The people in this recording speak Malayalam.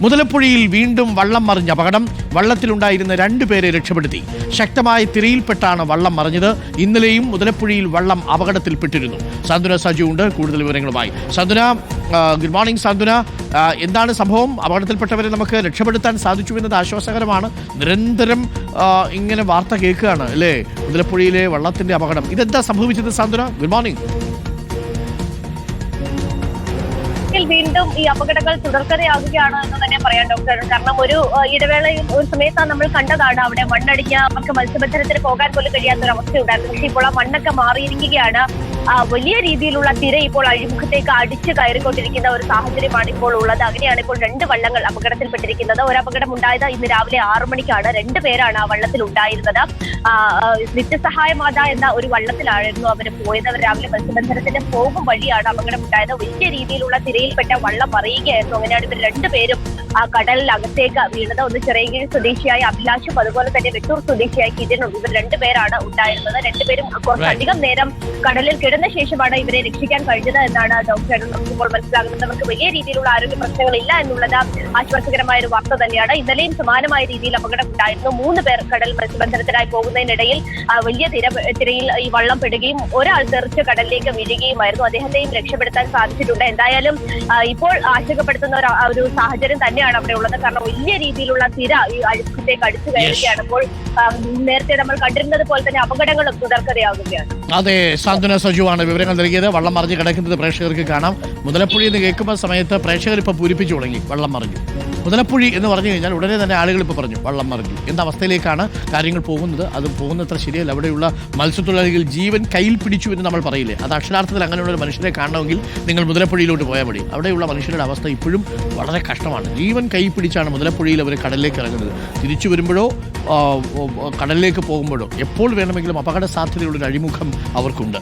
മുതലപ്പുഴയിൽ വീണ്ടും വള്ളം മറിഞ്ഞ അപകടം. വള്ളത്തിലുണ്ടായിരുന്ന 2 പേരെ രക്ഷപ്പെടുത്തി. ശക്തമായ തിരയിൽപ്പെട്ടാണ് വള്ളം മറിഞ്ഞത്. ഇന്നലെയും മുതലപ്പുഴയിൽ വള്ളം അപകടത്തിൽപ്പെട്ടിരുന്നു. സാന്ത്വന സജു ഉണ്ട് കൂടുതൽ വിവരങ്ങളുമായി. സാന്ത്വന, ഗുഡ് മോർണിംഗ് സാന്ത്വന. എന്താണ് സംഭവം? അപകടത്തിൽപ്പെട്ടവരെ നമുക്ക് രക്ഷപ്പെടുത്താൻ സാധിച്ചു എന്നത് ആശ്വാസകരമാണ്. നിരന്തരം ഇങ്ങനെ വാർത്ത കേൾക്കുകയാണ് അല്ലേ, മുതലപ്പുഴയിലെ വള്ളത്തിന്റെ അപകടം. ഇതെന്താ സംഭവിച്ചത് സാന്ത്വന? Good morning. വീണ്ടും ഈ അപകടങ്ങൾ തുടർക്കഥയാകുകയാണ് എന്ന് തന്നെ പറയാം ഡോക്ടർ. കാരണം ഒരു ഇടവേളയിൽ ഒരു സമയത്താണ് നമ്മൾ കണ്ടതാണ് അവിടെ മണ്ണടിഞ്ഞ അവർക്ക് മത്സ്യബന്ധനത്തിന് പോകാൻ പോലും കഴിയാത്ത ഒരു അവസ്ഥയുണ്ടായിരുന്നു. പക്ഷേ ഇപ്പോൾ ആ മണ്ണൊക്കെ മാറിയിരിക്കുകയാണ്. വലിയ രീതിയിലുള്ള തിര ഇപ്പോൾ അഴിമുഖത്തേക്ക് അടിച്ചു കയറിക്കൊണ്ടിരിക്കുന്ന ഒരു സാഹചര്യമാണ് ഇപ്പോൾ ഉള്ളത്. അങ്ങനെയാണ് ഇപ്പോൾ 2 വള്ളങ്ങൾ അപകടത്തിൽപ്പെട്ടിരിക്കുന്നത്. ഒരു അപകടം ഉണ്ടായത് ഇന്ന് രാവിലെ 6 മണിക്കാണ്. 2 പേരാണ് ആ വള്ളത്തിൽ ഉണ്ടായിരുന്നത്. നിത്യസഹായമാത എന്ന ഒരു വള്ളത്തിലായിരുന്നു അവർ പോയത്. അവർ രാവിലെ മത്സ്യബന്ധനത്തിന് പോകും വഴിയാണ് അപകടം ഉണ്ടായത്. വലിയ രീതിയിലുള്ള തിരയിൽപ്പെട്ട വള്ളം മറിയുകയായിരുന്നു. അങ്ങനെയാണ് ഇവർ 2 പേരും ആ കടലിനകത്തേക്ക് വീണത്. ഒന്ന് ചിറയൻകീഴ് സ്വദേശിയായ അഭിലാഷും അതുപോലെ തന്നെ വെട്ടൂർ സ്വദേശിയായ കിരണും. ഇവർ 2 പേരാണ് ഉണ്ടായിരുന്നത്. 2 പേരും കുറച്ചധികം നേരം കടലിൽ കിടന്ന ശേഷമാണ് ഇവരെ രക്ഷിക്കാൻ കഴിഞ്ഞത് എന്നാണ് ഡോക്ടർ നമുക്കിപ്പോൾ മനസ്സിലാകുന്നത്. അവർക്ക് വലിയ രീതിയിലുള്ള ആരോഗ്യ പ്രശ്നങ്ങളില്ല എന്നുള്ളത് ആശ്വാസകരമായ ഒരു വാർത്ത തന്നെയാണ്. ഇന്നലെയും സമാനമായ രീതിയിൽ അപകടം ഉണ്ടായിരുന്നു. 3 പേർ കടൽ മത്സ്യബന്ധനത്തിനായി പോകുന്നതിനിടയിൽ വലിയ തിരയിൽ ഈ വള്ളം പെടുകയും ഒരാൾ തെറിച്ച് കടലിലേക്ക് വീഴുകയുമായിരുന്നു. അദ്ദേഹത്തെയും രക്ഷപ്പെടുത്താൻ സാധിച്ചിട്ടുണ്ട്. എന്തായാലും ഇപ്പോൾ ആശങ്കപ്പെടുത്തുന്ന ഒരു സാഹചര്യം തന്നെയാണ് അവിടെ ഉള്ളത്. കാരണം വലിയ രീതിയിലുള്ള തിര ഈ അഴിമുഖത്തേക്ക് അടിച്ചു കയറുകയാണ്. അപ്പോൾ നേരത്തെ നമ്മൾ കണ്ടിരുന്നത് പോലെ തന്നെ അപകടങ്ങളും തുടർക്കഥയാകുകയാണ്. അതെ, സാന്ത്വന സജുവാണ് വിവരങ്ങൾ നൽകിയത്. വള്ളം മറിഞ്ഞ് കിടക്കുന്നത് പ്രേക്ഷകർക്ക് കാണാം. മുതലപ്പുഴി എന്ന് കേൾക്കുമ്പോൾ സമയത്ത് പ്രേക്ഷകർ ഇപ്പോൾ പൂരിപ്പിച്ചു തുടങ്ങി. വള്ളം മറിഞ്ഞു, മുതലപ്പുഴി എന്ന് പറഞ്ഞു കഴിഞ്ഞാൽ ഉടനെ തന്നെ ആളുകൾ ഇപ്പോൾ പറഞ്ഞു വള്ളം മറിഞ്ഞു എന്ന അവസ്ഥയിലേക്കാണ് കാര്യങ്ങൾ പോകുന്നത്. അത് പോകുന്നത്ര ശരിയല്ല. അവിടെയുള്ള മത്സ്യത്തൊഴിലാളികൾ ജീവൻ കയ്യിൽ പിടിച്ചു എന്ന് നമ്മൾ പറയില്ലേ, അത് അക്ഷരാർത്ഥത്തിൽ അങ്ങനെയുള്ള ഒരു മനുഷ്യരെ കാണണമെങ്കിൽ നിങ്ങൾ മുതലപ്പുഴയിലോട്ട് പോയാൽ മതി. അവിടെയുള്ള മനുഷ്യരുടെ അവസ്ഥ ഇപ്പോഴും വളരെ കഷ്ടമാണ്. ജീവൻ കൈ പിടിച്ചാണ് മുതലപ്പുഴയിൽ അവർ കടലിലേക്ക് ഇറങ്ങുന്നത്. തിരിച്ചു വരുമ്പോഴോ കടലിലേക്ക് പോകുമ്പോഴോ എപ്പോൾ വേണമെങ്കിലും അപകട സാധ്യതയുള്ളൊരു അഴിമുഖം അവർക്കുണ്ട്.